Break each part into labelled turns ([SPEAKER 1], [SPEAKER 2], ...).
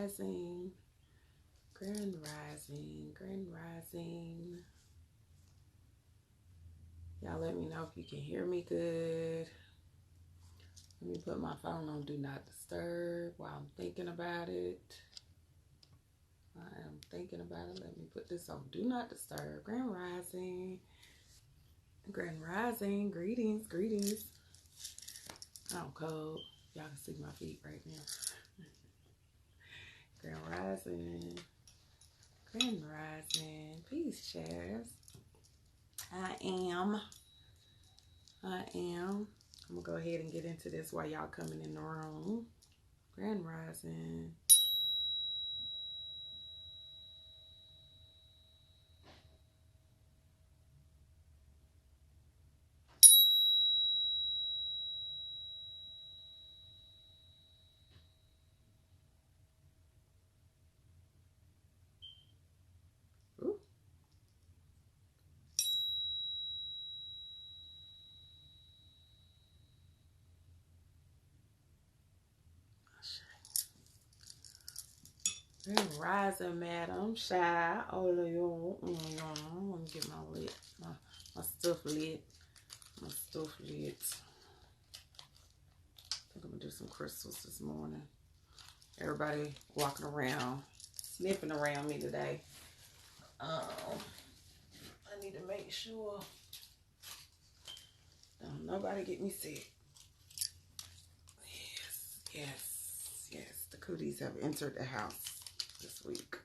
[SPEAKER 1] Rising. Grand Rising. Grand Rising. Y'all let me know if you can hear me good. Let me put my phone on Do Not Disturb while I'm thinking about it. I am thinking about it. Let me put this on Do Not Disturb. Grand Rising. Grand Rising. Greetings. Greetings. I'm cold. Y'all can see my feet right now. Grand Rising. Grand Rising. Peace, shares. I am. I'm going to go ahead and get into this while y'all coming in the room. Grand Rising. Ooh. Grand Rising, Madam Shy. All of you. Let me get my lid. My stuff lit. My stuff lit. I think I'm going to do some crystals this morning. Everybody walking around, sniffing around me today. I need to make sure don't nobody get me sick. Yes. The cooties have entered the house this week.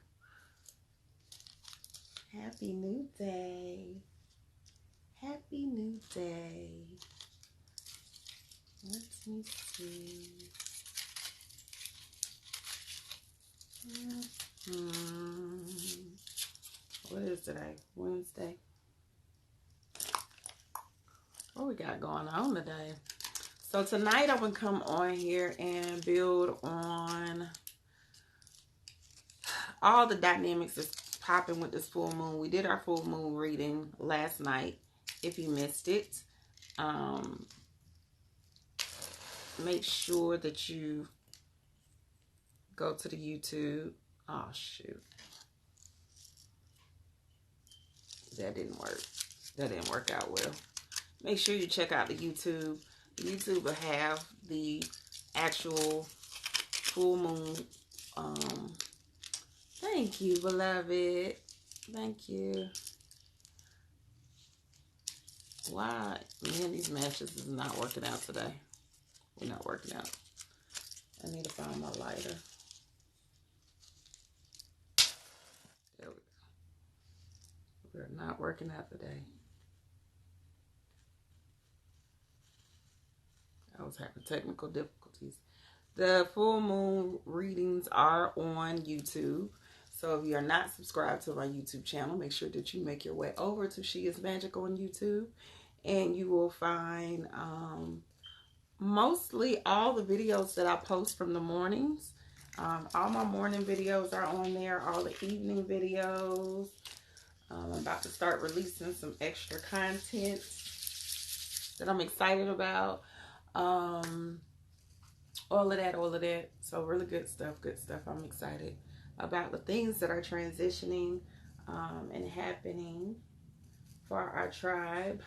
[SPEAKER 1] Happy New Day. Happy New Day. Let me see. What is today? Wednesday. What we got going on today? So tonight I'm going to come on here and build on all the dynamics that's popping with this full moon. We did our full moon reading last night. If you missed it, make sure that you go to the YouTube. Oh, shoot. That didn't work. That didn't work out well. Make sure you check out the YouTube. The YouTube will have the actual full moon. Thank you, beloved. Thank you. Why? Man, these matches is not working out today. We're not working out. I need to find my lighter. There we go. We're not working out today. I was having technical difficulties. The full moon readings are on YouTube. So if you're not subscribed to my YouTube channel, make sure that you make your way over to She Is Magic on YouTube. And you will find mostly all the videos that I post from the mornings. All my morning videos are on there. All the evening videos. I'm about to start releasing some extra content that I'm excited about. All of that. So really good stuff. I'm excited about the things that are transitioning and happening for our tribe.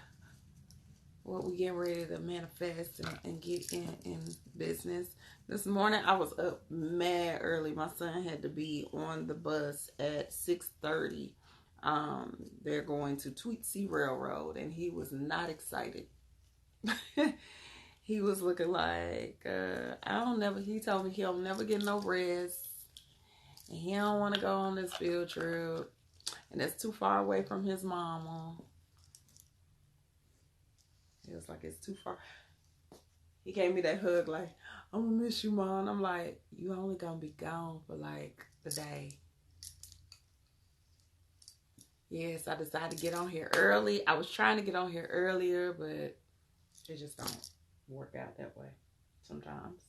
[SPEAKER 1] What we getting ready to manifest and get in business. This morning I was up mad early. My son had to be on the bus at 6:30. They're going to Tweetsie Railroad, and he was not excited. He was looking like, he told me he'll never get no rest. And he don't want to go on this field trip. And that's too far away from his mama. It was like, it's too far. He gave me that hug like, I'm going to miss you, Mom. I'm like, you only going to be gone for like the day. Yes, I decided to get on here early. I was trying to get on here earlier, but it just don't work out that way sometimes.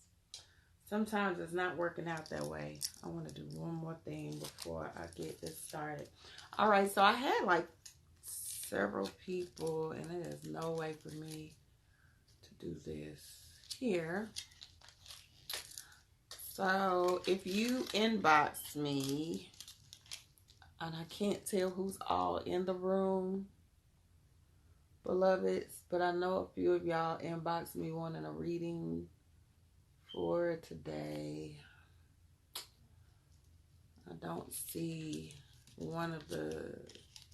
[SPEAKER 1] Sometimes it's not working out that way. I want to do one more thing before I get this started. All right, so I had like several people, and there is no way for me to do this here. So if you inbox me, and I can't tell who's all in the room, beloveds, but I know a few of y'all inboxed me wanting a reading for today. I don't see one of the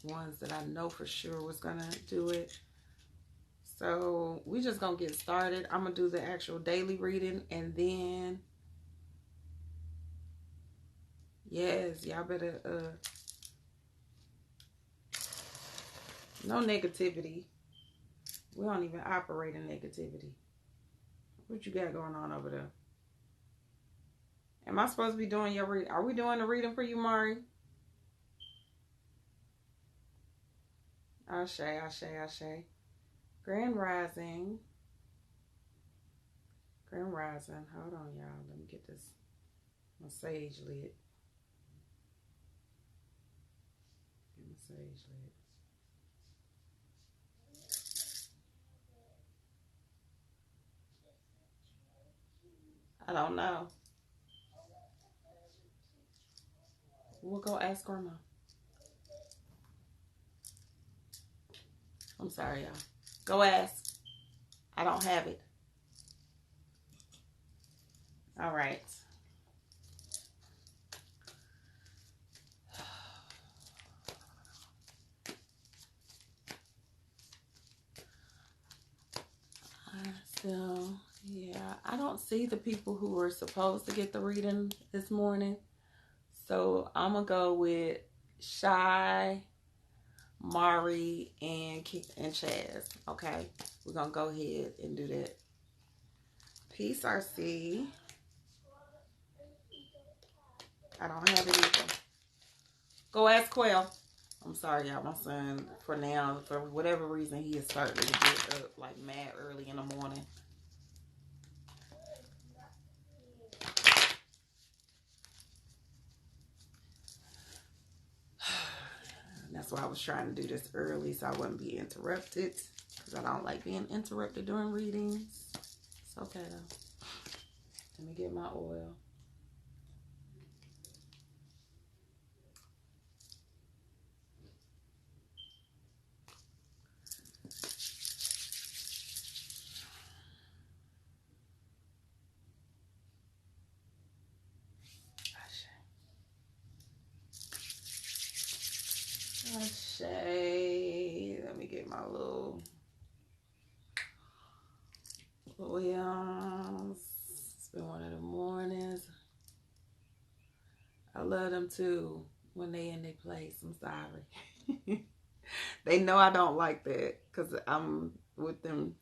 [SPEAKER 1] ones that I know for sure was gonna do it. So we just gonna get started. I'm gonna do the actual daily reading, and then yes, y'all better no negativity. We don't even operate in negativity. What you got going on over there? Am I supposed to be doing your read? Are we doing the reading for you, Mari? Ashe, Ashe, Ashe. Grand Rising. Grand Rising. Hold on, y'all. Let me get this. My sage lit. Get my sage lit. I don't know. We'll go ask Grandma. I'm sorry, y'all. Go ask. I don't have it. All right. So, yeah, I don't see the people who were supposed to get the reading this morning. So, I'm going to go with Shy, Mari, and Chaz. Okay? We're going to go ahead and do that. Peace, RC. I don't have it either. Go ask Quell. I'm sorry, y'all. My son, for now, for whatever reason, he is starting to get up like mad early in the morning. That's why I was trying to do this early so I wouldn't be interrupted. Because I don't like being interrupted during readings. It's okay, though. Let me get my oil. Let me get my little oils. It's been one of the mornings. I love them too when they in their place. I'm sorry. They know I don't like that because I'm with them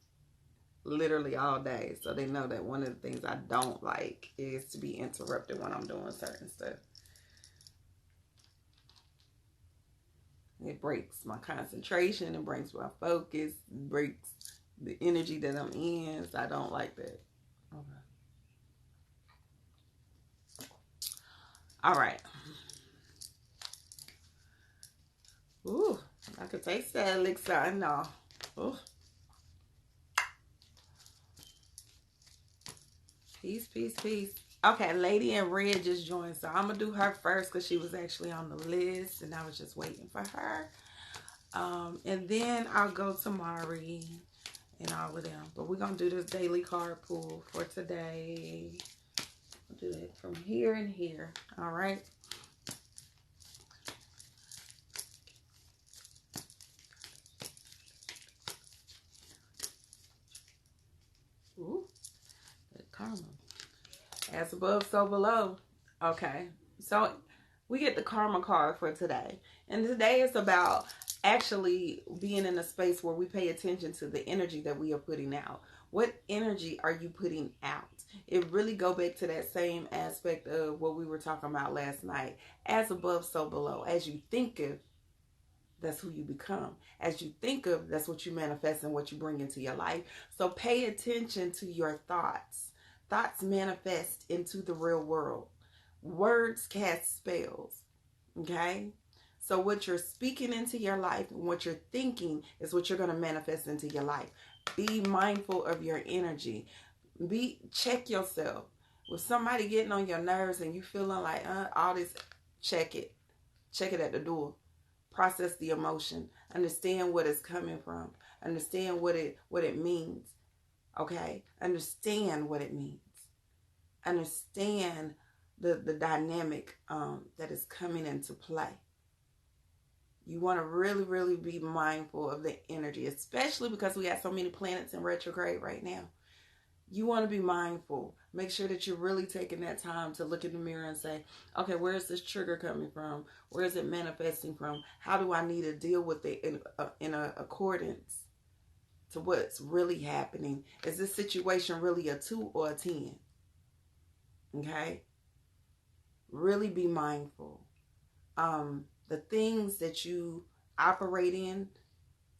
[SPEAKER 1] literally all day. So they know that one of the things I don't like is to be interrupted when I'm doing certain stuff. It breaks my concentration. It breaks my focus. It breaks the energy that I'm in. So I don't like that. Okay. All right. Ooh, I could taste that elixir. I know. Ooh. Peace, peace, peace. Okay, Lady in Red just joined. So I'm going to do her first because she was actually on the list. And I was just waiting for her. And then I'll go to Mari and all of them. But we're going to do this daily card pull for today. I'll do it from here and here. All right. Ooh, good karma. As above, so below. Okay. So we get the karma card for today. And today is about actually being in a space where we pay attention to the energy that we are putting out. What energy are you putting out? It really go back to that same aspect of what we were talking about last night. As above, so below. As you think of, that's who you become. As you think of, that's what you manifest and what you bring into your life. So pay attention to your thoughts. Thoughts manifest into the real world. Words cast spells. Okay? So what you're speaking into your life and what you're thinking is what you're going to manifest into your life. Be mindful of your energy. Check yourself. With somebody getting on your nerves and you feeling like all this, check it. Check it at the door. Process the emotion. Understand what it's coming from. Understand what it means. Okay? Understand what it means. Understand the dynamic that is coming into play. You want to really, really be mindful of the energy, especially because we have so many planets in retrograde right now. You want to be mindful. Make sure that you're really taking that time to look in the mirror and say, okay, where is this trigger coming from? Where is it manifesting from? How do I need to deal with it in accordance to what's really happening? Is this situation really a 2 or a 10? Okay? Really be mindful. The things that you operate in,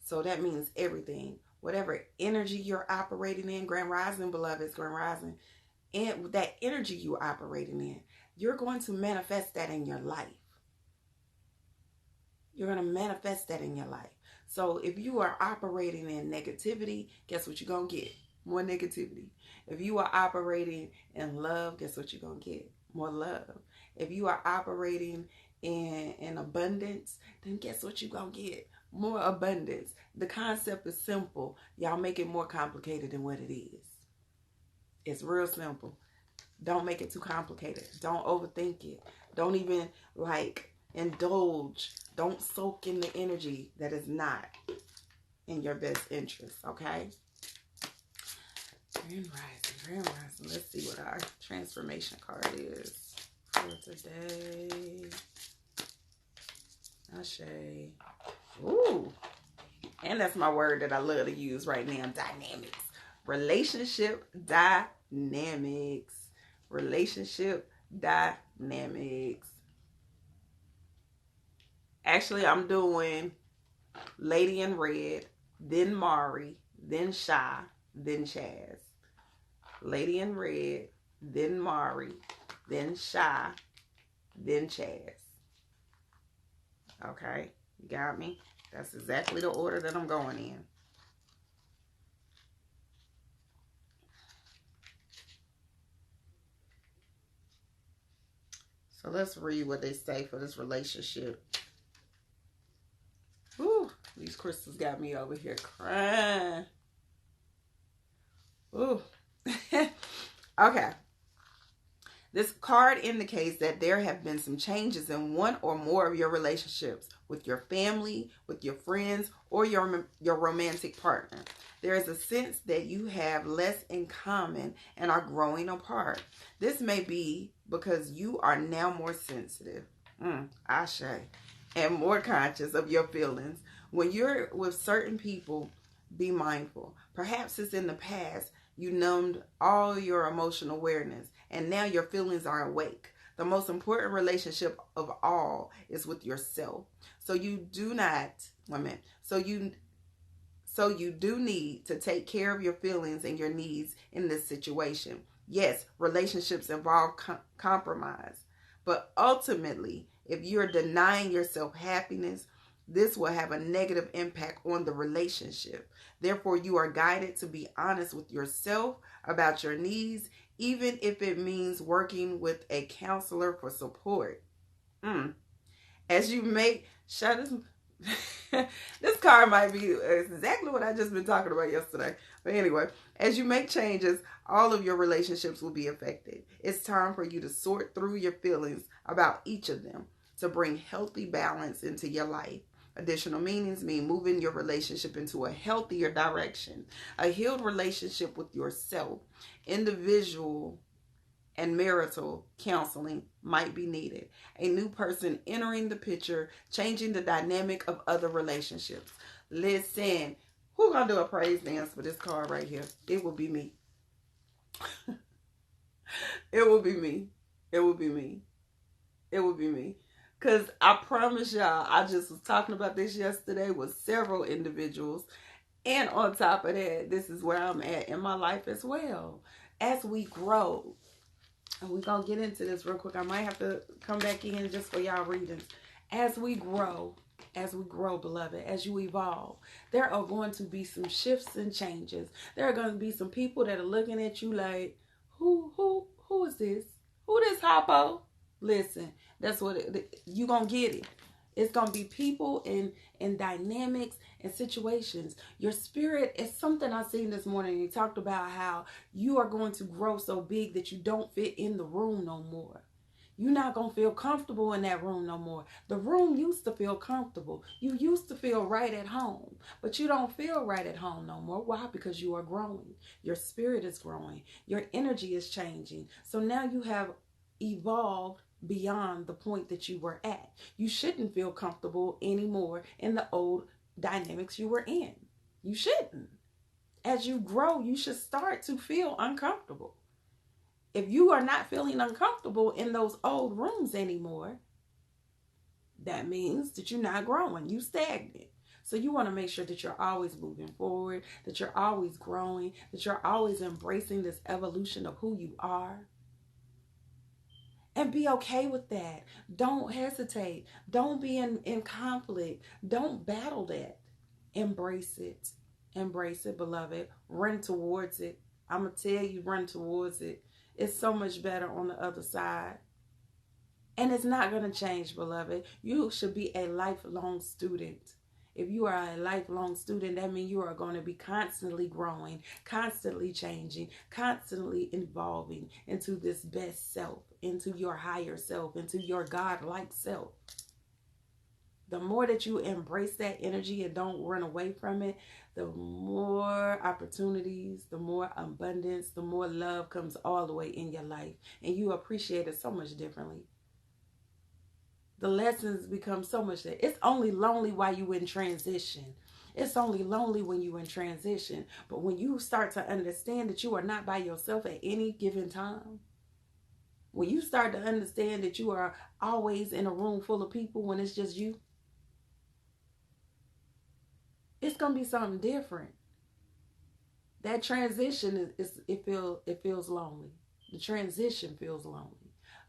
[SPEAKER 1] so that means everything. Whatever energy you're operating in, Grand Rising, beloveds, Grand Rising, and that energy you're operating in, you're going to manifest that in your life. You're going to manifest that in your life. So if you are operating in negativity, guess what you're going to get? More negativity. If you are operating in love, guess what you're going to get? More love. If you are operating in abundance, then guess what you're going to get? More abundance. The concept is simple. Y'all make it more complicated than what it is. It's real simple. Don't make it too complicated. Don't overthink it. Don't even indulge. Don't soak in the energy that is not in your best interest. Okay? Grand Rising. Let's see what our transformation card is for today. Ashe. Ooh. And that's my word that I love to use right now. Dynamics. Relationship dynamics. Relationship dynamics. Actually, I'm doing Lady in Red, then Mari, then Shy, then Chaz. Lady in Red, then Mari, then Shy, then Chaz. Okay, you got me? That's exactly the order that I'm going in. So let's read what they say for this relationship. Ooh, these crystals got me over here crying. Ooh. Okay. This card indicates that there have been some changes in one or more of your relationships with your family, with your friends, or your romantic partner. There is a sense that you have less in common and are growing apart. This may be because you are now more sensitive, Ashe, and more conscious of your feelings. When you're with certain people, be mindful. Perhaps it's in the past you numbed all your emotional awareness, and now your feelings are awake. The most important relationship of all is with yourself. So you do need to take care of your feelings and your needs in this situation. Yes, relationships involve compromise, but ultimately, if you're denying yourself happiness, this will have a negative impact on the relationship. Therefore, you are guided to be honest with yourself about your needs, even if it means working with a counselor for support. As you make... this card might be exactly what I just been talking about yesterday. But anyway, as you make changes, all of your relationships will be affected. It's time for you to sort through your feelings about each of them to bring healthy balance into your life. Additional meanings mean moving your relationship into a healthier direction. A healed relationship with yourself, individual and marital counseling might be needed. A new person entering the picture, changing the dynamic of other relationships. Listen, who's gonna do a praise dance for this card right here? It will be me. It will be me. It will be me. It will be me. Because I promise y'all, I just was talking about this yesterday with several individuals. And on top of that, this is where I'm at in my life as well. As we grow, and we're going to get into this real quick. I might have to come back in just for y'all readings. As we grow, beloved, as you evolve, there are going to be some shifts and changes. There are going to be some people that are looking at you like, who Who is this? Who this Hoppo? Listen, that's what you gonna get it. It's gonna be people and dynamics and situations. Your spirit is something I seen this morning. He talked about how you are going to grow so big that you don't fit in the room no more. You're not going to feel comfortable in that room no more. The room used to feel comfortable. You used to feel right at home, but you don't feel right at home no more. Why? Because you are growing. Your spirit is growing. Your energy is changing. So now you have evolved beyond the point that you were at. You shouldn't feel comfortable anymore in the old dynamics you were in. You shouldn't. As you grow, you should start to feel uncomfortable. If you are not feeling uncomfortable in those old rooms anymore, that means that you're not growing. You stagnant. So you want to make sure that you're always moving forward, that you're always growing, that you're always embracing this evolution of who you are. And be okay with that. Don't hesitate. Don't be in conflict. Don't battle that. Embrace it. Embrace it, beloved. Run towards it. I'm going to tell you, run towards it. It's so much better on the other side. And it's not going to change, beloved. You should be a lifelong student. If you are a lifelong student, that means you are going to be constantly growing, constantly changing, constantly evolving into this best self, into your higher self, into your God-like self. The more that you embrace that energy and don't run away from it, the more opportunities, the more abundance, the more love comes all the way in your life. And you appreciate it so much differently. The lessons become so much that it's only lonely while you in transition. It's only lonely when you're in transition. But when you start to understand that you are not by yourself at any given time, when you start to understand that you are always in a room full of people when it's just you, it's going to be something different. That transition it feels lonely. The transition feels lonely.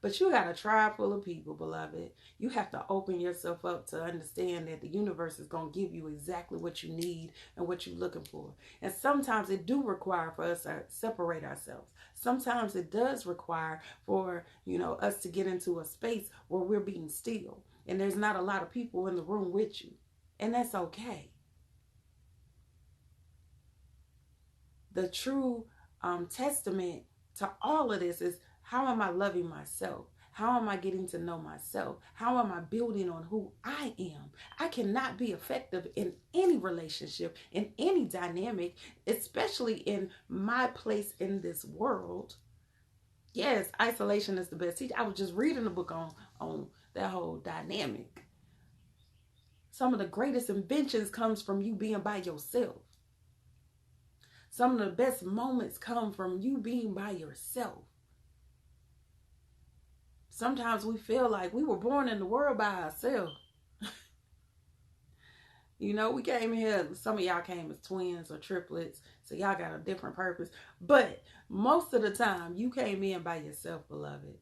[SPEAKER 1] But you got a tribe full of people, beloved. You have to open yourself up to understand that the universe is going to give you exactly what you need and what you're looking for. And sometimes it do require for us to separate ourselves. Sometimes it does require for, us to get into a space where we're being still. And there's not a lot of people in the room with you. And that's okay. The true testament to all of this is, how am I loving myself? How am I getting to know myself? How am I building on who I am? I cannot be effective in any relationship, in any dynamic, especially in my place in this world. Yes, isolation is the best teacher. I was just reading a book on that whole dynamic. Some of the greatest inventions comes from you being by yourself. Some of the best moments come from you being by yourself. Sometimes we feel like we were born in the world by ourselves. We came here, some of y'all came as twins or triplets, so y'all got a different purpose. But most of the time, you came in by yourself, beloved.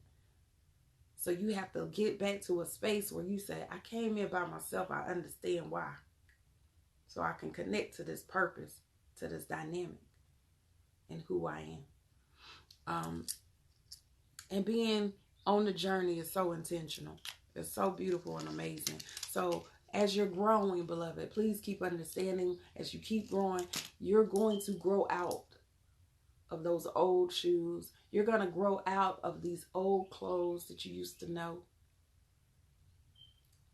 [SPEAKER 1] So you have to get back to a space where you say, I came in by myself, I understand why. So I can connect to this purpose, to this dynamic, and who I am. And being on the journey is so intentional. It's so beautiful and amazing. So as you're growing, beloved, please keep understanding, as you keep growing, you're going to grow out of those old shoes. You're going to grow out of these old clothes that you used to know.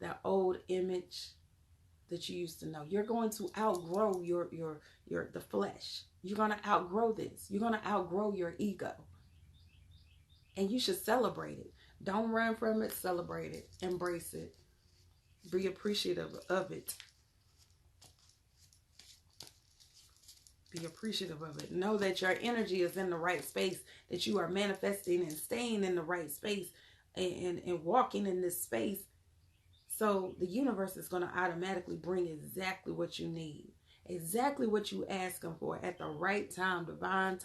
[SPEAKER 1] That old image that you used to know. You're going to outgrow the flesh. You're going to outgrow this. You're going to outgrow your ego. And you should celebrate it. Don't run from it. Celebrate it. Embrace it. Be appreciative of it. Be appreciative of it. Know that your energy is in the right space, that you are manifesting and staying in the right space and walking in this space. So the universe is going to automatically bring exactly what you need. Exactly what you ask them for at the right time. Divine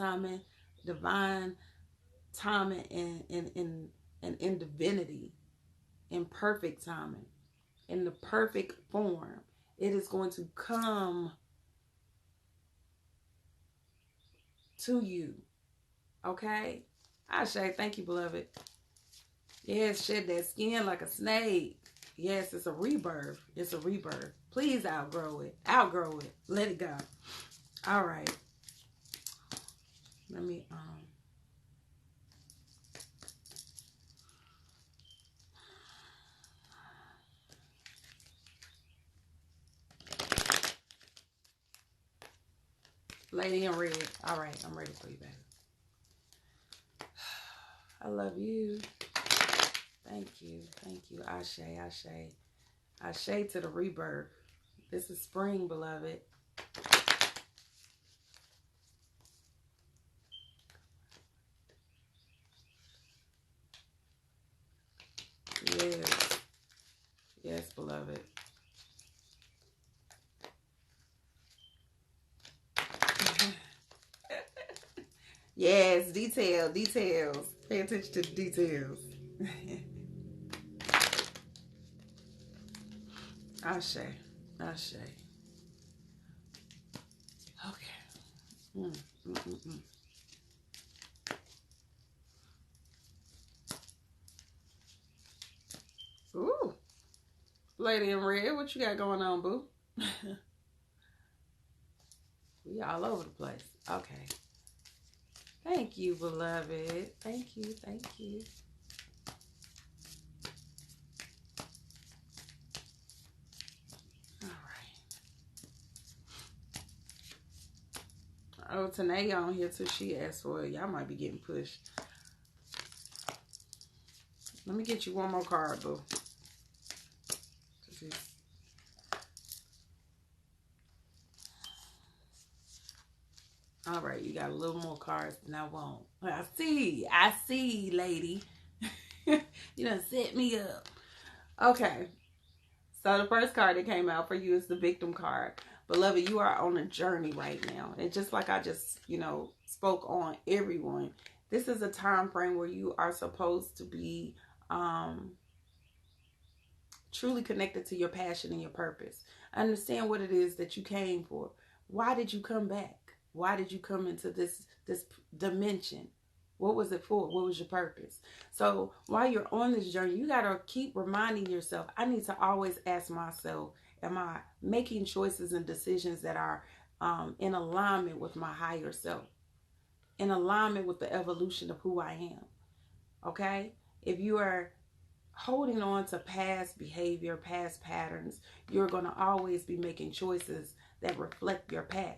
[SPEAKER 1] timing and in divinity, in perfect timing, in the perfect form. It is going to come to you. Okay? Ashe, thank you, beloved. Yes, shed that skin like a snake. Yes, it's a rebirth. It's a rebirth. Please outgrow it. Outgrow it. Let it go. All right. Let me Lady in red. All right, I'm ready for you, baby. I love you. Thank you. Thank you. Ashe, Ashe. Ashe to the rebirth. This is spring, beloved. Yes. Yes, beloved. Yes, details. Pay attention to the details. Ashe. Ashe. Okay. Mm, mm, mm, mm. Ooh. Lady in red, what you got going on, boo? We all over the place. Okay. Thank you, beloved. Thank you. Thank you. All right. Oh, Tanae on here too. She asked for it. Y'all might be getting pushed. Let me get you one more card, boo. All right, you got a little more cards than I want. I see, lady. You done set me up. Okay, so the first card that came out for you is the victim card. Beloved, you are on a journey right now. And just like I just, spoke on everyone, this is a time frame where you are supposed to be truly connected to your passion and your purpose. Understand what it is that you came for. Why did you come back? Why did you come into this dimension? What was it for? What was your purpose? So while you're on this journey, you got to keep reminding yourself, I need to always ask myself, am I making choices and decisions that are in alignment with my higher self? In alignment with the evolution of who I am? Okay? If you are holding on to past behavior, past patterns, you're going to always be making choices that reflect your past.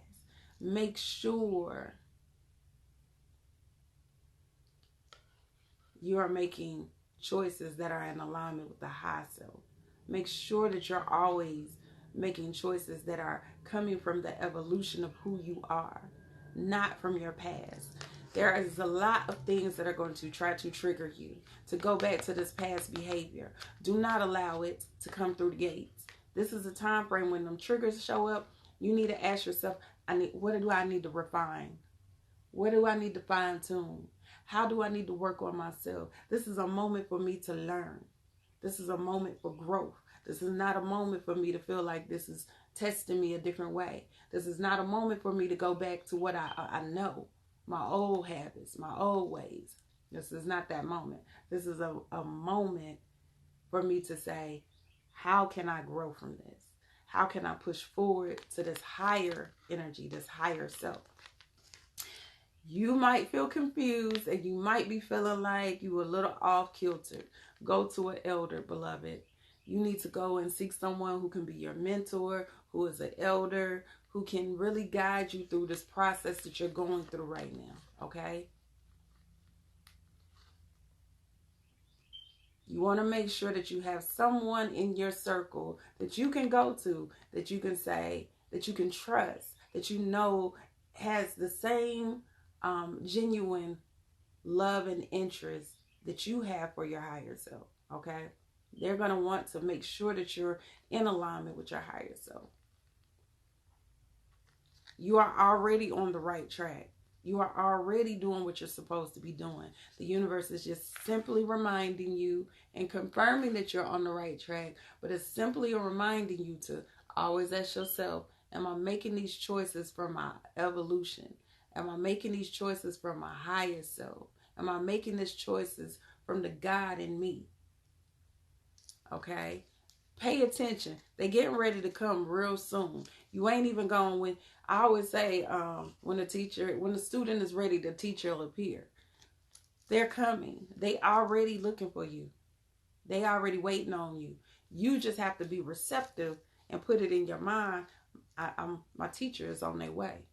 [SPEAKER 1] Make sure you are making choices that are in alignment with the high self. Make sure that you're always making choices that are coming from the evolution of who you are, not from your past. There is a lot of things that are going to try to trigger you to go back to this past behavior. Do not allow it to come through the gates. This is a time frame when them triggers show up. You need to ask yourself, what do I need to refine? What do I need to fine tune? How do I need to work on myself? This is a moment for me to learn. This is a moment for growth. This is not a moment for me to feel like this is testing me a different way. This is not a moment for me to go back to what I know, my old habits, my old ways. This is not that moment. This is a moment for me to say, how can I grow from this? How can I push forward to this higher energy, this higher self? You might feel confused and you might be feeling like you a little off kilter. Go to an elder, beloved. You need to go and seek someone who can be your mentor, who is an elder, who can really guide you through this process that you're going through right now, okay? You want to make sure that you have someone in your circle that you can go to, that you can say, that you can trust, that you know has the same genuine love and interest that you have for your higher self, okay? They're going to want to make sure that you're in alignment with your higher self. You are already on the right track. You are already doing what you're supposed to be doing. The universe is just simply reminding you and confirming that you're on the right track, but it's simply reminding you to always ask yourself, am I making these choices for my evolution? Am I making these choices for my higher self? Am I making these choices from the God in me? Okay? Pay attention. They're getting ready to come real soon. You ain't even going when, I always say, when the student is ready, the teacher will appear. They're coming. They already looking for you. They already waiting on you. You just have to be receptive and put it in your mind. My teacher is on their way.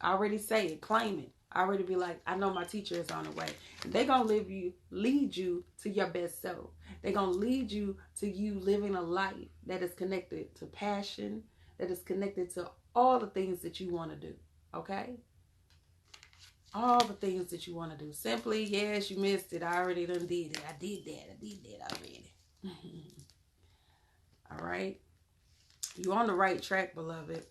[SPEAKER 1] I already say it, claim it. I already be like, I know my teacher is on the way. They're going to lead you to your best self. They're going to lead you to you living a life that is connected to passion, that is connected to all the things that you want to do. Okay? All the things that you want to do. Simply, yes, you missed it. I already done did it. I did that already. All right? You're on the right track, beloved.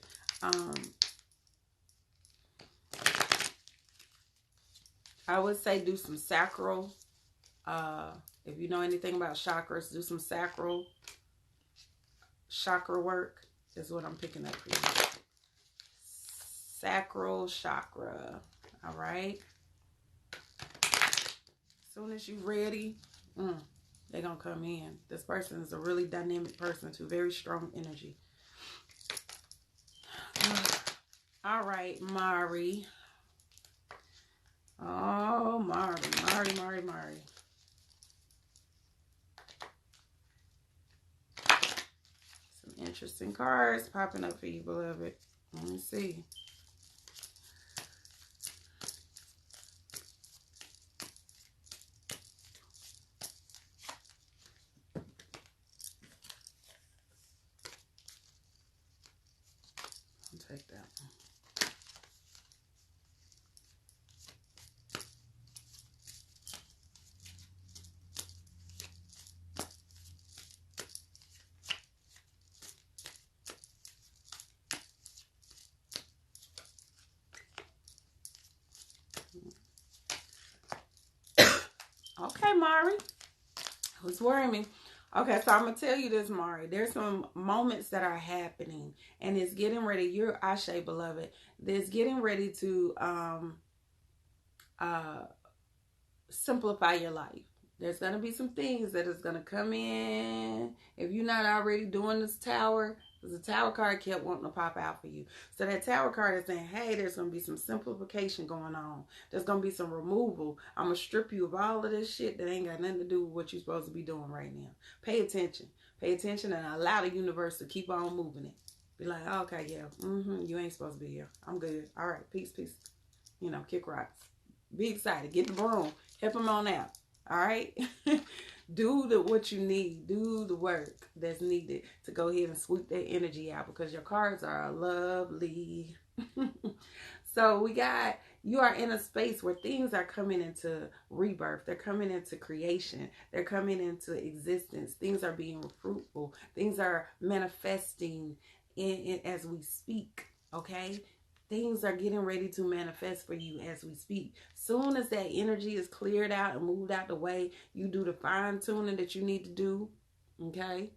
[SPEAKER 1] I would say do some sacral. If you know anything about chakras, do some sacral chakra work is what I'm picking up for you. Sacral chakra. All right. As soon as you're ready, they're going to come in. This person is a really dynamic person too. Very strong energy. All right, Mari. Oh, Mari. Some interesting cards popping up for you, beloved. Let me see. I'll take that one. Okay, Mari. Who's worrying me? Okay, so I'm going to tell you this, Mari. There's some moments that are happening, and it's getting ready. You're Ashe, beloved. It's getting ready to simplify your life. There's going to be some things that is going to come in. If you're not already doing this tower, because the tower card kept wanting to pop out for you. So that tower card is saying, hey, there's going to be some simplification going on. There's going to be some removal. I'm going to strip you of all of this shit that ain't got nothing to do with what you're supposed to be doing right now. Pay attention. Pay attention and allow the universe to keep on moving it. Be like, oh, okay, yeah, you ain't supposed to be here. I'm good. All right, peace. You know, kick rocks. Be excited. Get the broom. Help them on out. All right? Do what you need. Do the work that's needed to go ahead and sweep that energy out, because your cards are lovely. So you are in a space where things are coming into rebirth. They're coming into creation. They're coming into existence. Things are being fruitful. Things are manifesting in as we speak. Okay? Things are getting ready to manifest for you as we speak. Soon as that energy is cleared out and moved out the way, you do the fine tuning that you need to do. Okay?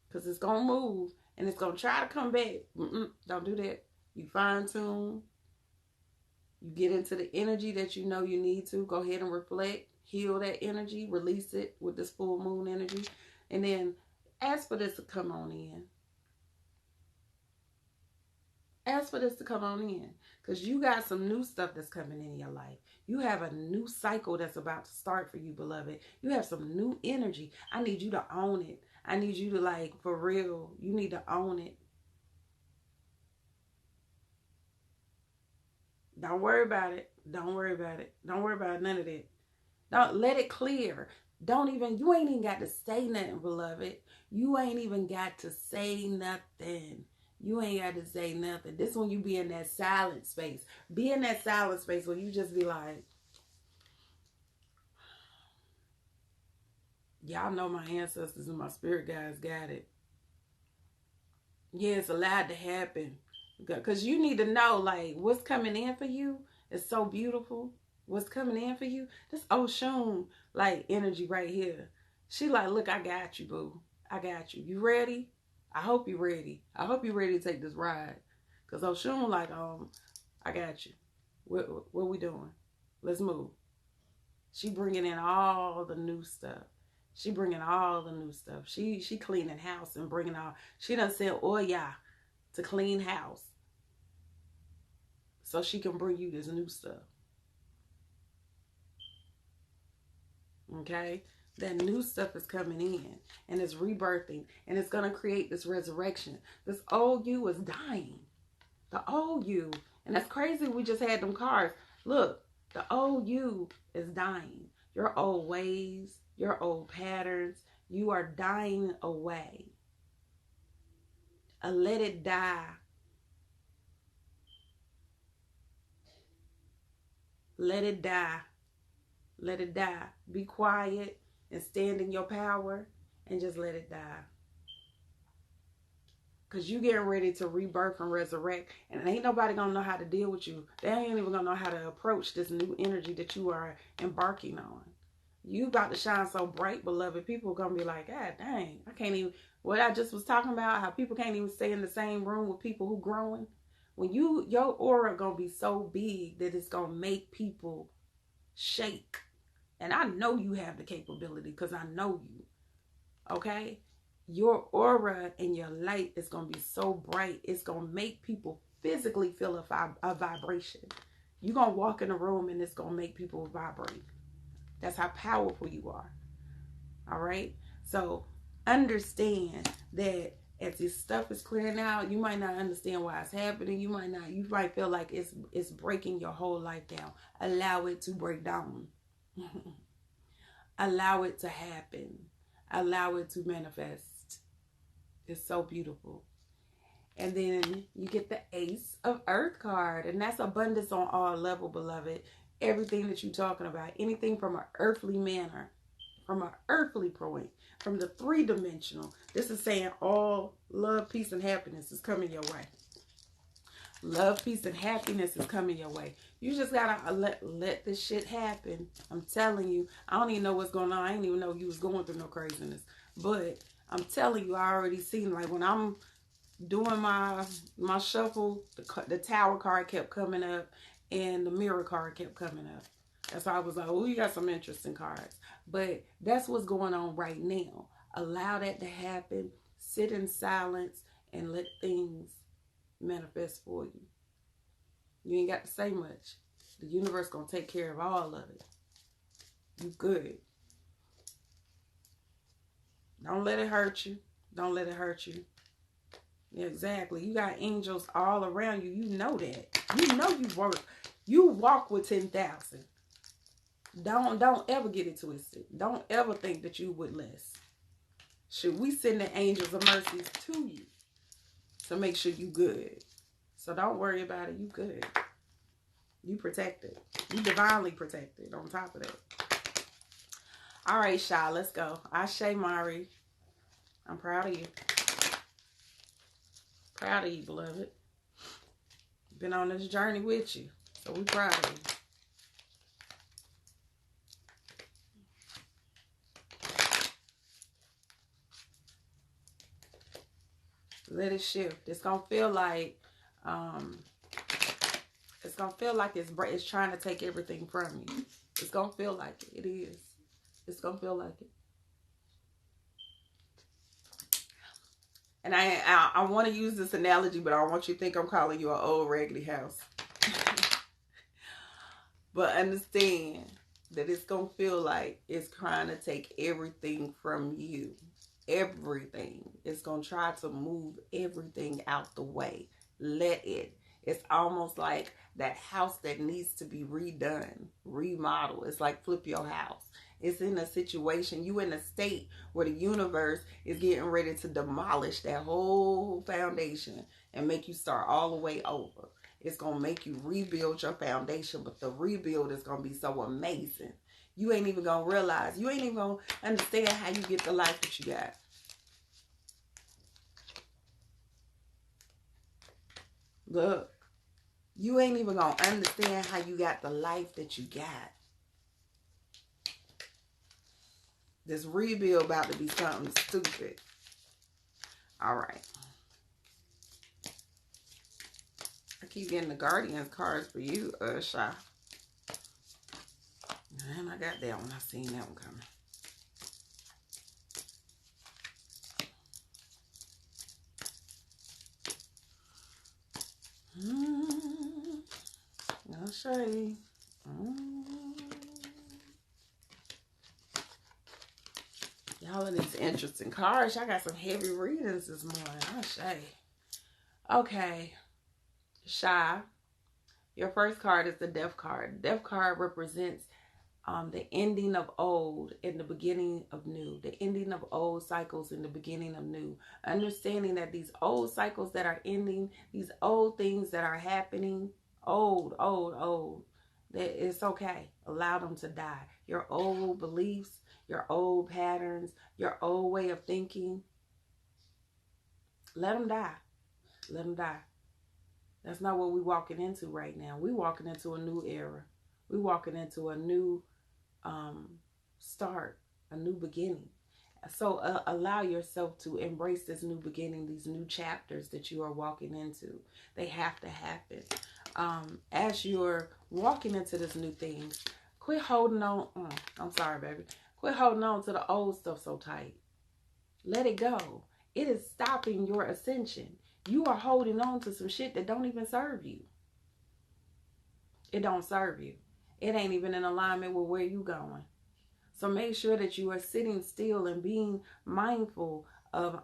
[SPEAKER 1] Because it's going to move and it's going to try to come back. Don't do that. You fine tune. You get into the energy that you know you need to. Go ahead and reflect. Heal that energy. Release it with this full moon energy. And then ask for this to come on in. Ask for this to come on in, because you got some new stuff that's coming in your life. You have a new cycle that's about to start for you, beloved. You have some new energy. I need you to own it. I need you to, like, for real, you need to own it. Don't worry about it. Don't worry about it. Don't worry about none of that. Don't let it clear. You ain't even got to say nothing, beloved. You ain't even got to say nothing. You ain't got to say nothing. This when you be in that silent space. Be in that silent space where you just be like, y'all know my ancestors and my spirit guides got it. Yeah, it's allowed to happen. Because you need to know, like, what's coming in for you is so beautiful. What's coming in for you? This Oshun, like, energy right here. She like, look, I got you, boo. I got you. You ready? I hope you're ready. I hope you're ready to take this ride. Because Oshun like, I got you. What we doing? Let's move. She bringing in all the new stuff. She bringing all the new stuff. She cleaning house and bringing all. She done sent Oya to clean house so she can bring you this new stuff. Okay? That new stuff is coming in and it's rebirthing and it's going to create this resurrection. This old you is dying. The old you. And that's crazy. We just had them cards. Look, the old you is dying. Your old ways, your old patterns, you are dying away. Let it die. Let it die. Let it die. Be quiet and stand in your power and just let it die. Because you getting ready to rebirth and resurrect. And ain't nobody going to know how to deal with you. They ain't even going to know how to approach this new energy that you are embarking on. You about to shine so bright, beloved. People are going to be like, God dang, I can't even. What I just was talking about, how people can't even stay in the same room with people who growing. When your aura going to be so big that it's going to make people shake. And I know you have the capability because I know you. Okay? Your aura and your light is going to be so bright. It's going to make people physically feel a vibration. You're going to walk in a room and it's going to make people vibrate. That's how powerful you are. All right? So understand that as this stuff is clearing out, you might not understand why it's happening. You might feel like it's breaking your whole life down. Allow it to break down. Allow it to happen. Allow it to manifest. It's so beautiful. And then you get the Ace of Earth card. And that's abundance on all level, beloved. Everything that you're talking about. Anything from an earthly manner. From an earthly point. From the three-dimensional. This is saying all love, peace, and happiness is coming your way. Love, peace, and happiness is coming your way. You just gotta let this shit happen. I'm telling you. I don't even know what's going on. I didn't even know you was going through no craziness. But I'm telling you, I already seen, like, when I'm doing my shuffle, the Tower card kept coming up and the Mirror card kept coming up. That's why I was like, oh, you got some interesting cards. But that's what's going on right now. Allow that to happen. Sit in silence and let things manifest for you. You ain't got to say much. The universe gonna take care of all of it. You good. Don't let it hurt you. Don't let it hurt you. Yeah, exactly. You got angels all around you. You know that. You know you walk with 10,000. Don't ever get it twisted. Don't ever think that you would less. Should we send the angels of mercies to you to make sure you good? So don't worry about it. You good. You protected. You divinely protected on top of that. All right, Sha, let's go. Ashe Mari. I'm proud of you. Proud of you, beloved. Been on this journey with you. So we proud of you. Let it shift. It's gonna feel like it's trying to take everything from you. It's gonna feel like it. It is. It's gonna feel like it. And I want to use this analogy, but I don't want you to think I'm calling you an old raggedy house. But understand that it's gonna feel like it's trying to take everything from you. Everything. It's gonna try to move everything out the way. Let it. It's almost like that house that needs to be redone, remodeled. It's like flip your house. It's in a situation, you in a state where the universe is getting ready to demolish that whole foundation and make you start all the way over. It's going to make you rebuild your foundation, but the rebuild is going to be so amazing. You ain't even going to realize, you ain't even going to understand how you get the life that you got. Look, you ain't even going to understand how you got the life that you got. This rebuild about to be something stupid. All right. I keep getting the Guardians cards for you, Sha. And I I got that one. I seen that one coming. I'll show you. Y'all of these interesting cards. I got some heavy readings this morning. I'll show you. Okay. Shy. Your first card is the Death card. The Death card represents the ending of old and the beginning of new. The ending of old cycles and the beginning of new. Understanding that these old cycles that are ending, these old things that are happening, old, that it's okay. Allow them to die. Your old beliefs, your old patterns, your old way of thinking, let them die. Let them die. That's not what we're walking into right now. We're walking into a new era. We're walking into a new start, a new beginning. So allow yourself to embrace this new beginning, these new chapters that you are walking into. They have to happen. As you're walking into this new thing, quit holding on. I'm sorry, baby. Quit holding on to the old stuff so tight. Let it go. It is stopping your ascension. You are holding on to some shit that don't even serve you. It don't serve you. It ain't even in alignment with where you going. So make sure that you are sitting still and being mindful of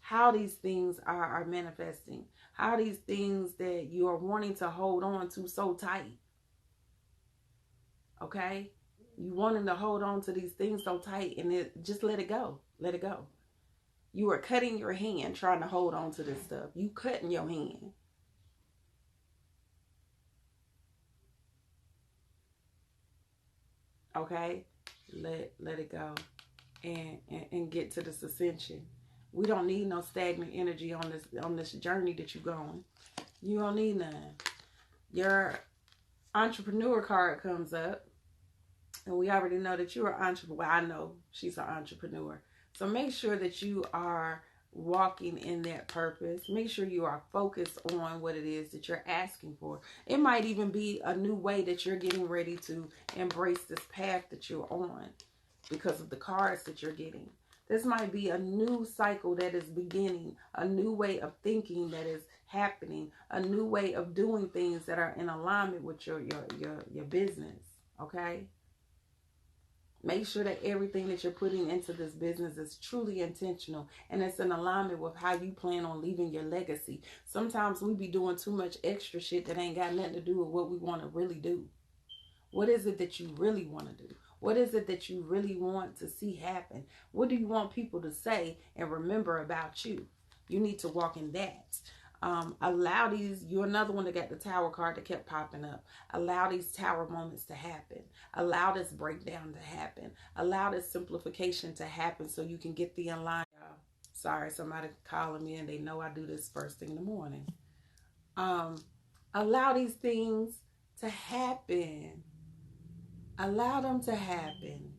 [SPEAKER 1] how these things are manifesting. How these things that you are wanting to hold on to so tight. Okay? You wanting to hold on to these things so tight, and just let it go. Let it go. You are cutting your hand trying to hold on to this stuff. You cutting your hand. Okay? Let it go. And get to this ascension. We don't need no stagnant energy on this journey that you're going. You don't need none. Your entrepreneur card comes up. And we already know that you're an entrepreneur. Well, I know she's an entrepreneur. So make sure that you are walking in that purpose. Make sure you are focused on what it is that you're asking for. It might even be a new way that you're getting ready to embrace this path that you're on because of the cards that you're getting. This might be a new cycle that is beginning, a new way of thinking that is happening, a new way of doing things that are in alignment with your business, okay? Make sure that everything that you're putting into this business is truly intentional and it's in alignment with how you plan on leaving your legacy. Sometimes we be doing too much extra shit that ain't got nothing to do with what we want to really do. What is it that you really want to do? What is it that you really want to see happen? What do you want people to say and remember about you? You need to walk in that. Allow these, you're another one that got the Tower card that kept popping up. Allow these Tower moments to happen. Allow this breakdown to happen. Allow this simplification to happen so you can get the alignment. Sorry, somebody calling me and they know I do this first thing in the morning. Allow these things to happen. Allow them to happen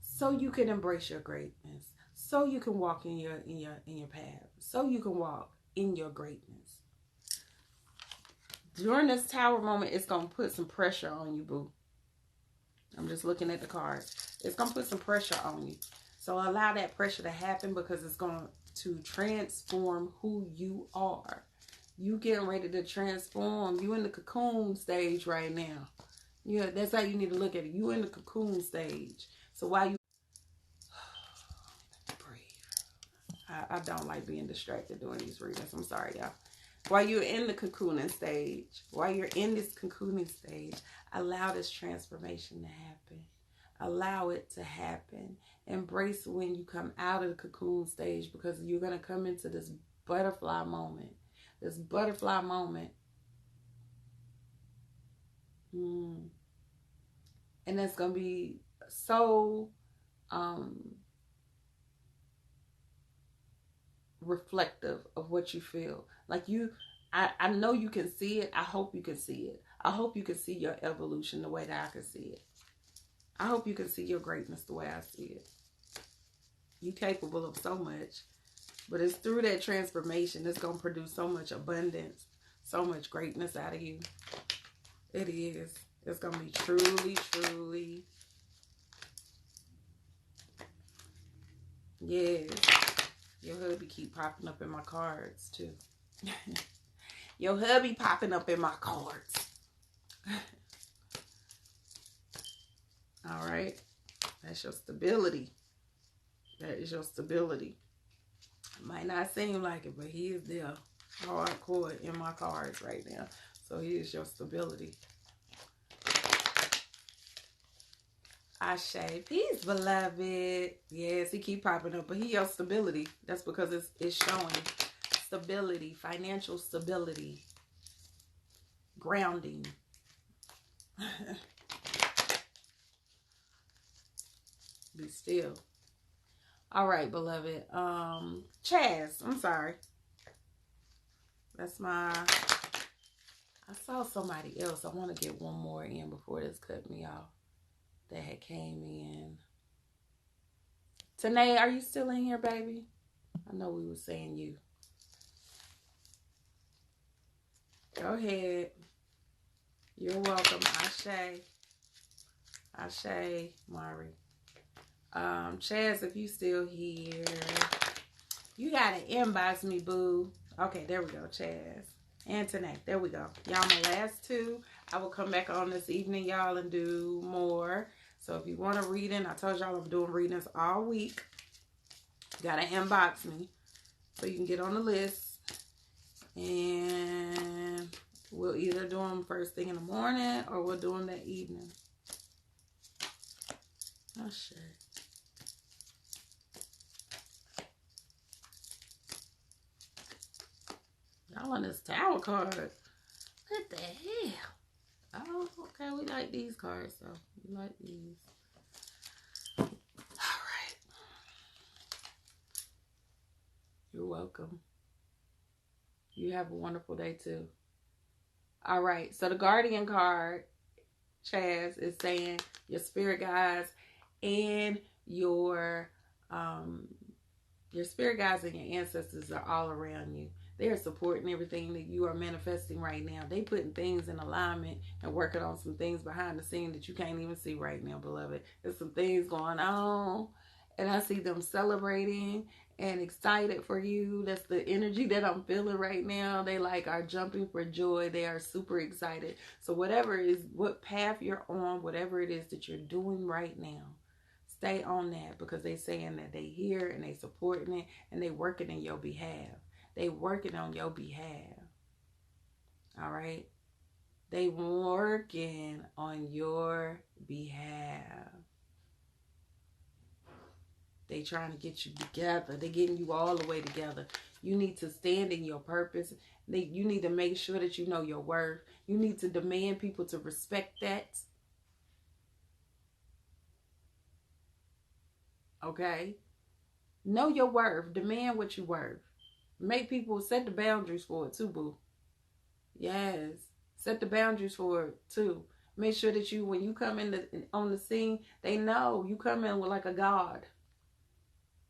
[SPEAKER 1] so you can embrace your greatness. So you can walk in your path. So you can walk in your greatness. During this Tower moment, it's going to put some pressure on you, boo. I'm just looking at the cards. It's going to put some pressure on you. So allow that pressure to happen because it's going to transform who you are. You getting ready to transform. You in the cocoon stage right now. Yeah, that's how you need to look at it. You in the cocoon stage. So while you I don't like being distracted during these readings. I'm sorry, y'all. While you're in the cocooning stage, while you're in this cocooning stage, allow this transformation to happen. Allow it to happen. Embrace when you come out of the cocoon stage because you're going to come into this butterfly moment. This butterfly moment. And that's going to be so reflective of what you feel. Like I know you can see it. I hope you can see it. I hope you can see your evolution the way that I can see it. I hope you can see your greatness the way I see it. You're capable of so much. But it's through that transformation that's going to produce so much abundance, so much greatness out of you. It is. It's going to be truly, truly. Yes. Your hubby keep popping up in my cards, too. Your hubby popping up in my cards. All right. That's your stability. That is your stability. It might not seem like it, but he is there hardcore in my cards right now. So he is your stability. Ashe. Peace, beloved. Yes, he keep popping up, but he your stability. That's because it's showing stability, financial stability, grounding. Be still. All right, beloved. Chaz, I'm sorry. That's my... I saw somebody else. I want to get one more in before this cut me off. That had came in. Tanae, are you still in here, baby? I know we were saying you. Go ahead. You're welcome. Ashe. Ashe, Mari. Chaz, if you still here, you gotta inbox me, boo. Okay, there we go, Chaz. And Tanae, there we go. Y'all my last two. I will come back on this evening, y'all, and do more. So if you want a reading, I told y'all I'm doing readings all week. You gotta inbox me so you can get on the list. And we'll either do them first thing in the morning or we'll do them that evening. Oh, shit. Y'all on this tower card. What the hell? Oh, okay. We like these cards, though. We like these. All right. You're welcome. You have a wonderful day, too. All right. So the Guardian card, Chaz, is saying your spirit guides and your spirit guides and your ancestors are all around you. They are supporting everything that you are manifesting right now. They putting things in alignment and working on some things behind the scene that you can't even see right now, beloved. There's some things going on, and I see them celebrating and excited for you. That's the energy that I'm feeling right now. They like are jumping for joy. They are super excited. So whatever is, what path you're on, whatever it is that you're doing right now, stay on that, because they saying that they here and they supporting it and they working in your behalf. They working on your behalf. All right? They working on your behalf. They trying to get you together. They getting you all the way together. You need to stand in your purpose. You need to make sure that you know your worth. You need to demand people to respect that. Okay? Know your worth. Demand what you worth. Make people set the boundaries for it too, boo. Yes. Set the boundaries for it too. Make sure that you, when you come in on the scene, they know you come in with like a god.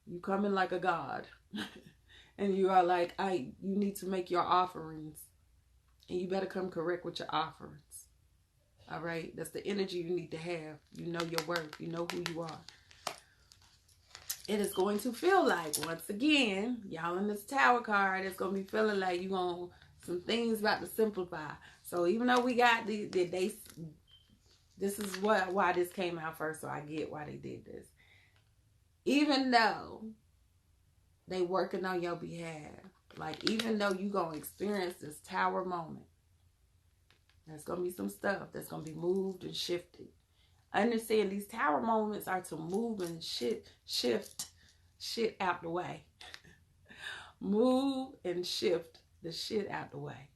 [SPEAKER 1] You come in like a god. And you are like, you need to make your offerings. And you better come correct with your offerings. All right? That's the energy you need to have. You know your worth. You know who you are. It is going to feel like, once again, y'all in this tower card, it's going to be feeling like you going some things about to simplify. So even though we got this is why this came out first, so I get why they did this. Even though they working on your behalf, like even though you going to experience this tower moment, there's going to be some stuff that's going to be moved and shifted. Understand these tower moments are to move and shift shit out the way. Move and shift the shit out the way.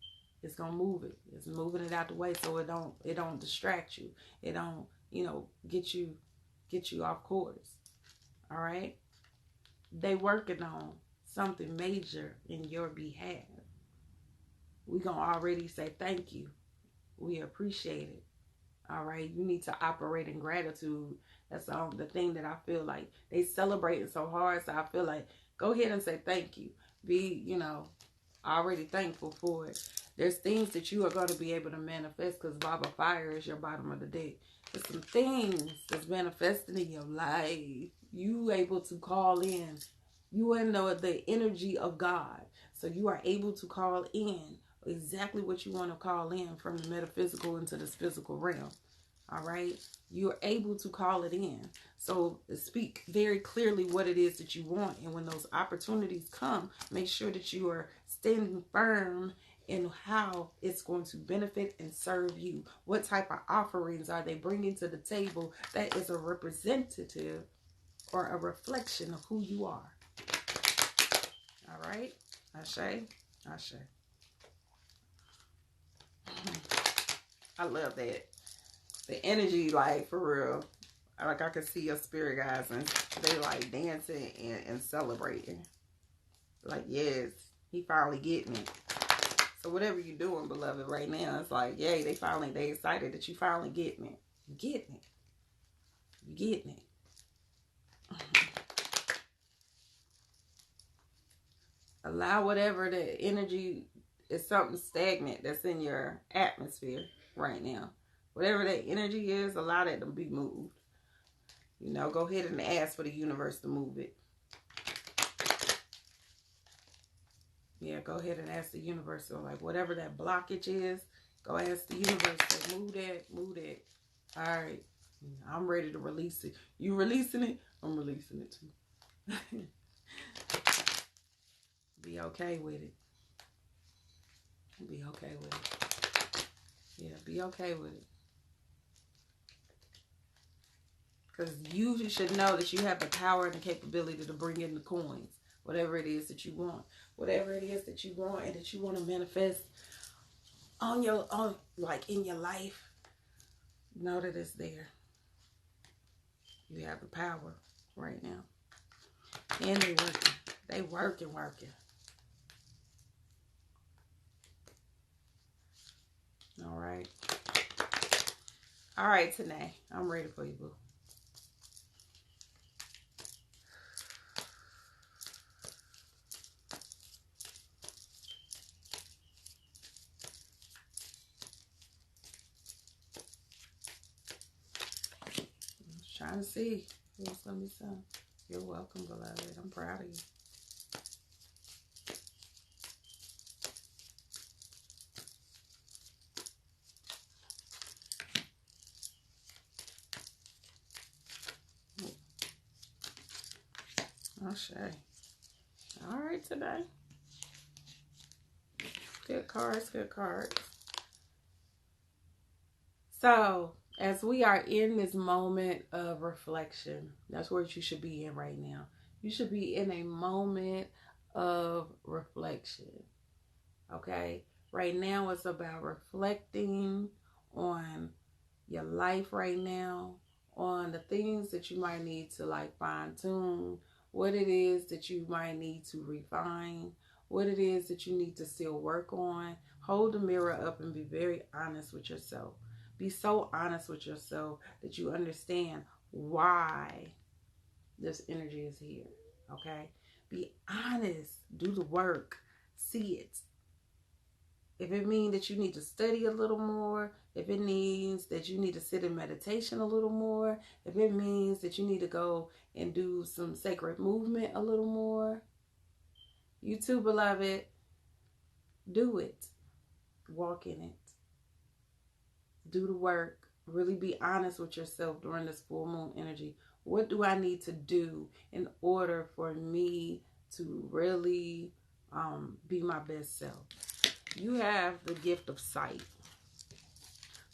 [SPEAKER 1] It's gonna move it. It's moving it out the way so it don't distract you. It don't, get you off course. All right? They working on something major in your behalf. We gonna already say thank you. We appreciate it. All right, you need to operate in gratitude. That's the thing that I feel like they celebrating so hard. So I feel like go ahead and say thank you. Be, already thankful for it. There's things that you are going to be able to manifest because Baba Fire is your bottom of the deck. There's some things that's manifesting in your life. You able to call in. You in the energy of God. So you are able to call in exactly what you want to call in from the metaphysical into this physical realm. All right. You're able to call it in. So speak very clearly what it is that you want. And when those opportunities come, make sure that you are standing firm in how it's going to benefit and serve you. What type of offerings are they bringing to the table that is a representative or a reflection of who you are? All right. Ashe. Ashe. I love that. The energy, like, for real. Like, I can see your spirit guys, and they like dancing and celebrating. Like, yes, he finally getting it. So whatever you're doing, beloved, right now, it's like, yay, they excited that you finally getting it. You getting it. You getting it. Allow whatever the energy is, something stagnant that's in your atmosphere right now. Whatever that energy is, allow that to be moved. You know, go ahead and ask for the universe to move it. Yeah, go ahead and ask the universe. So, like, whatever that blockage is, go ask the universe to move that, move that. All right. I'm ready to release it. You releasing it? I'm releasing it too. Be okay with it. Be okay with it. Yeah, be okay with it. Because you should know that you have the power and the capability to bring in the coins. Whatever it is that you want. Whatever it is that you want and that you want to manifest on like in your life. Know that it's there. You have the power right now. And they working. They working. All right. All right, Tanae. I'm ready for you, boo. Trying to see who's gonna be some. You're welcome, beloved. I'm proud of you. Oh, Shay. All right, today. Good cards, good cards. So, as we are in this moment of reflection, that's where you should be in right now. You should be in a moment of reflection. Okay? Right now, it's about reflecting on your life right now, on the things that you might need to like fine tune, what it is that you might need to refine, what it is that you need to still work on. Hold the mirror up and be very honest with yourself. Be so honest with yourself that you understand why this energy is here. Okay? Be honest. Do the work. See it. If it means that you need to study a little more, if it means that you need to sit in meditation a little more, if it means that you need to go and do some sacred movement a little more, you too, beloved, do it. Walk in it. Do the work. Really be honest with yourself during this full moon energy. What do I need to do in order for me to really be my best self? You have the gift of sight.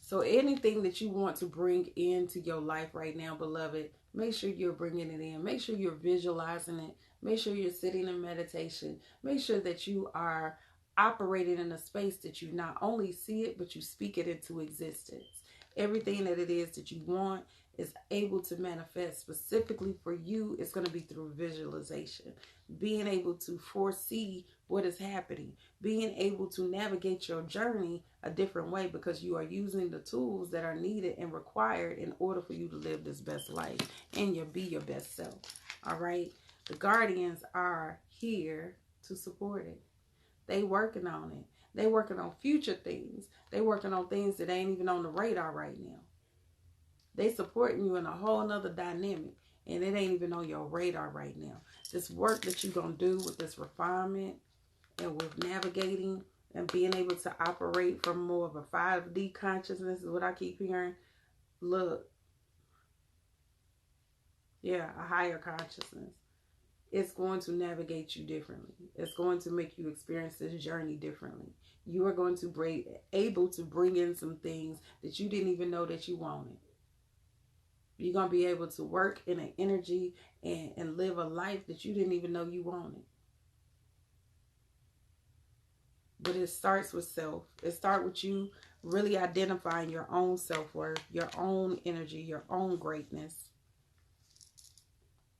[SPEAKER 1] So anything that you want to bring into your life right now, beloved, make sure you're bringing it in. Make sure you're visualizing it. Make sure you're sitting in meditation. Make sure that you are operating in a space that you not only see it, but you speak it into existence. Everything that it is that you want is able to manifest specifically for you. It's going to be through visualization, being able to foresee what is happening, being able to navigate your journey a different way because you are using the tools that are needed and required in order for you to live this best life and be your best self. All right. The guardians are here to support it. They working on it. They working on future things. They working on things that ain't even on the radar right now. They supporting you in a whole nother dynamic, and it ain't even on your radar right now. This work that you're going to do with this refinement and with navigating and being able to operate from more of a 5D consciousness is what I keep hearing. Look, yeah, a higher consciousness. It's going to navigate you differently. It's going to make you experience this journey differently. You are going to be able to bring in some things that you didn't even know that you wanted. You're going to be able to work in an energy and live a life that you didn't even know you wanted. But it starts with self. It starts with you really identifying your own self-worth, your own energy, your own greatness.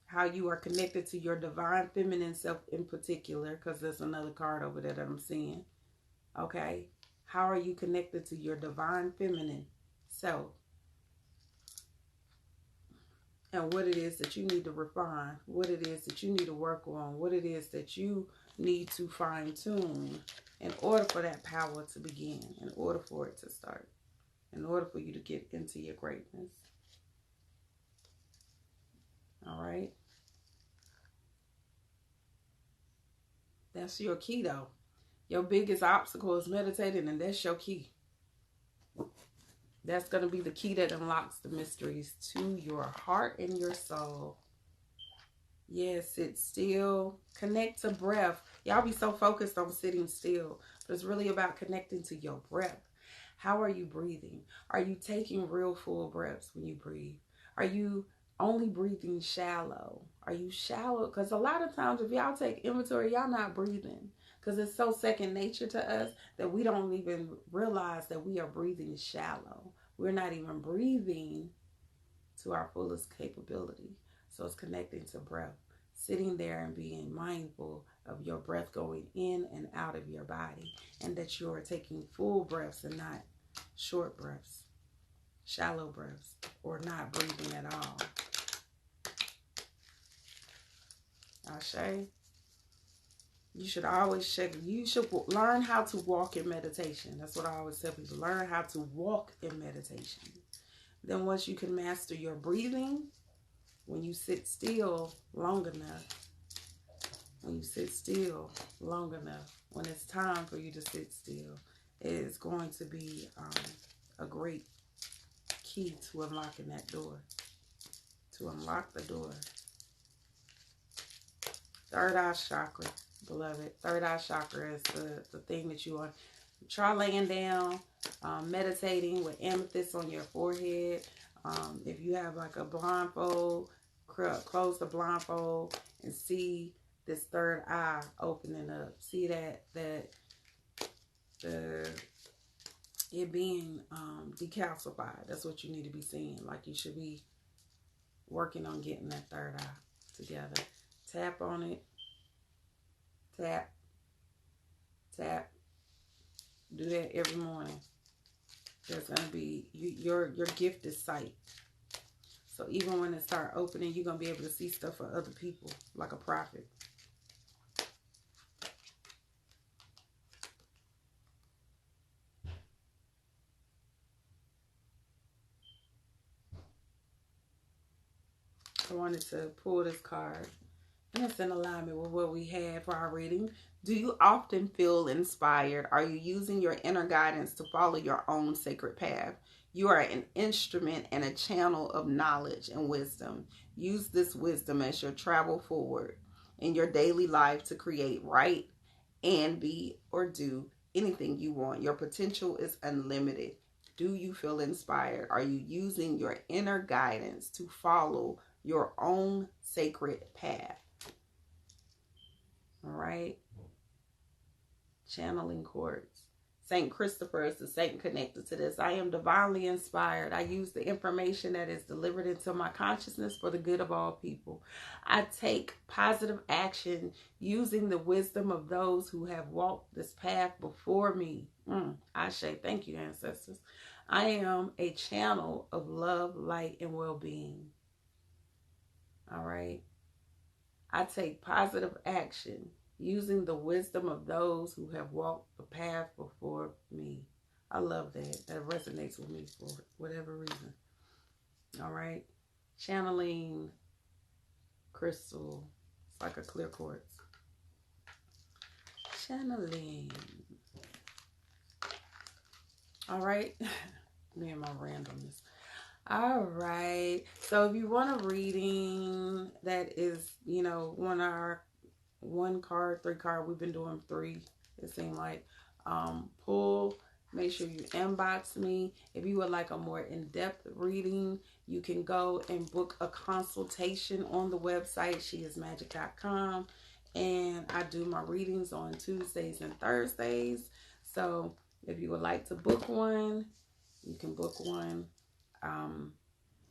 [SPEAKER 1] How you are connected to your divine feminine self in particular, because there's another card over there that I'm seeing. Okay? How are you connected to your divine feminine self? And what it is that you need to refine, what it is that you need to work on, what it is that you need to fine tune in order for that power to begin, in order for it to start, in order for you to get into your greatness. All right? That's your key, though. Your biggest obstacle is meditating, and that's your key. That's going to be the key that unlocks the mysteries to your heart and your soul. Yes, sit still. Connect to breath. Y'all be so focused on sitting still, but it's really about connecting to your breath. How are you breathing? Are you taking real full breaths when you breathe? Are you only breathing shallow? Are you shallow? Because a lot of times if y'all take inventory, y'all not breathing. Because it's so second nature to us that we don't even realize that we are breathing shallow. We're not even breathing to our fullest capability. So it's connecting to breath. Sitting there and being mindful of your breath going in and out of your body. And that you are taking full breaths and not short breaths, shallow breaths, or not breathing at all. Ashe. You should always check. You should learn how to walk in meditation. That's what I always tell people. Learn how to walk in meditation. Then once you can master your breathing, when you sit still long enough, when it's time for you to sit still, it is going to be a great key to unlocking that door. To unlock the door. Third eye chakra, beloved. Third eye chakra is the thing that you want. Try laying down, meditating with amethyst on your forehead. If you have like a blindfold, close the blindfold and see this third eye opening up. See that it being decalcified. That's what you need to be seeing. Like you should be working on getting that third eye together. Tap on it. Tap. Tap. Do that every morning. There's going to be, your gift is sight. So even when it starts opening, you're going to be able to see stuff for other people, like a prophet. I wanted to pull this card. And it's in alignment with what we had for our reading. Do you often feel inspired? Are you using your inner guidance to follow your own sacred path? You are an instrument and a channel of knowledge and wisdom. Use this wisdom as your travel forward in your daily life to create, write, and be or do anything you want. Your potential is unlimited. Do you feel inspired? Are you using your inner guidance to follow your own sacred path? All right. Channeling quartz. Saint Christopher is the saint connected to this. I am divinely inspired. I use the information that is delivered into my consciousness for the good of all people. I take positive action using the wisdom of those who have walked this path before me. I say thank you, ancestors. I am a channel of love, light, and well-being. All right. I take positive action using the wisdom of those who have walked the path before me. I love that. That resonates with me for whatever reason. All right. Channeling crystal. It's like a clear quartz. Channeling. All right. Me and my randomness. All right. So if you want a reading that is, you know, one card, 3 card. We've been doing 3, it seemed like. Pull. Make sure you inbox me. If you would like a more in-depth reading, you can go and book a consultation on the website, sheismagic.com. And I do my readings on Tuesdays and Thursdays. So if you would like to book one, you can book one.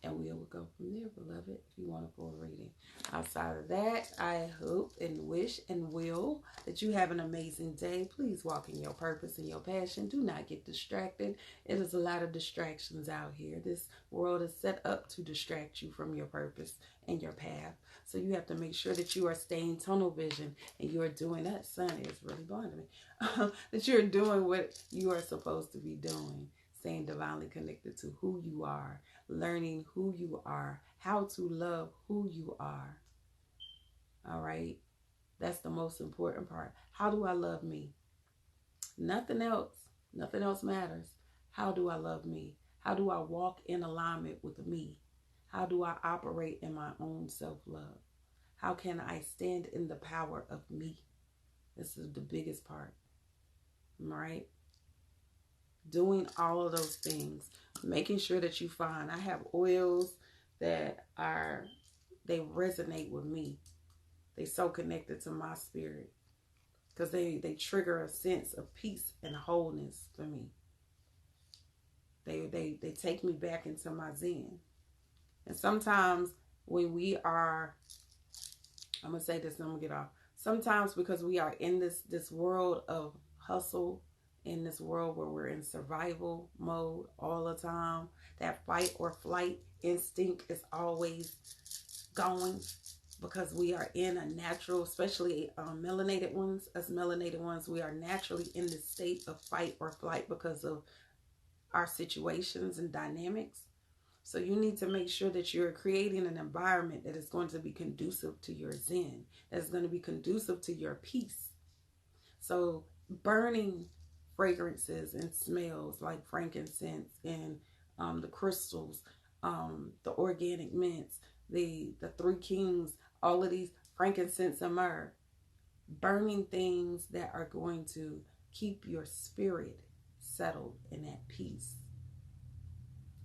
[SPEAKER 1] And we will go from there, beloved, if you want to go a reading. Outside of that, I hope and wish and will that you have an amazing day. Please walk in your purpose and your passion. Do not get distracted. It is a lot of distractions out here. This world is set up to distract you from your purpose and your path. So you have to make sure that you are staying tunnel vision and you are doing that. Sun is really blinding me. That you're doing what you are supposed to be doing. Staying divinely connected to who you are, learning who you are, how to love who you are. All right? That's the most important part. How do I love me? Nothing else. Nothing else matters. How do I love me? How do I walk in alignment with me? How do I operate in my own self-love? How can I stand in the power of me? This is the biggest part. All right? Doing all of those things, making sure that you find, I have oils that they resonate with me. They so connected to my spirit because they trigger a sense of peace and wholeness for me. They take me back into my zen. And sometimes when we are, I'm going to say this and I'm going to get off. Sometimes because we are in this world of hustle, in this world where we're in survival mode all the time, that fight or flight instinct is always going because we are in a natural, especially melanated ones, us melanated ones, we are naturally in this state of fight or flight because of our situations and dynamics. So you need to make sure that you're creating an environment that is going to be conducive to your zen, that's going to be conducive to your peace. So burning fragrances and smells like frankincense and the crystals, the organic mints, the 3 kings, all of these, frankincense and myrrh. Burning things that are going to keep your spirit settled and at peace.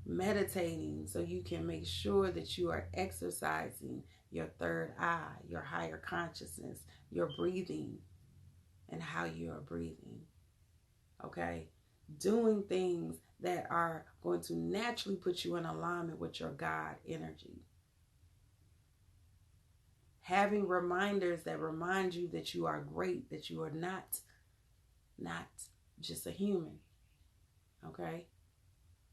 [SPEAKER 1] Meditating so you can make sure that you are exercising your third eye, your higher consciousness, your breathing, and how you are breathing. Okay? Doing things that are going to naturally put you in alignment with your God energy. Having reminders that remind you that you are great, that you are not just a human. Okay?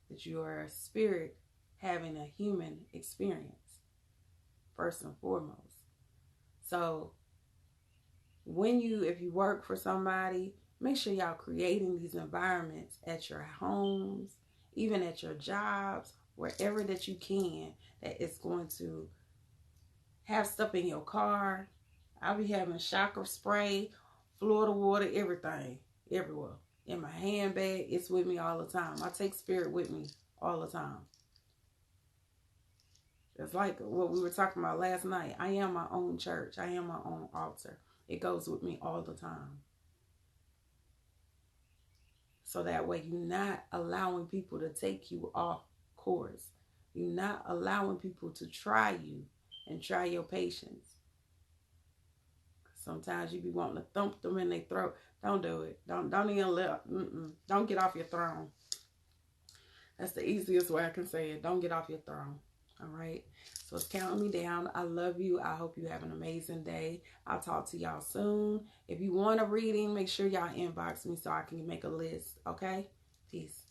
[SPEAKER 1] That you are a spirit having a human experience, first and foremost. So if you work for somebody, make sure y'all creating these environments at your homes, even at your jobs, wherever that you can, that it's going to have stuff in your car. I'll be having chakra spray, Florida water, everything, everywhere. In my handbag, it's with me all the time. I take spirit with me all the time. It's like what we were talking about last night. I am my own church. I am my own altar. It goes with me all the time. So that way you're not allowing people to take you off course. You're not allowing people to try you and try your patience. Sometimes you be wanting to thump them in their throat. Don't do it. Don't even don't get off your throne. That's the easiest way I can say it. Don't get off your throne. All right. So it's counting me down. I love you. I hope you have an amazing day. I'll talk to y'all soon. If you want a reading, make sure y'all inbox me so I can make a list. Okay? Peace.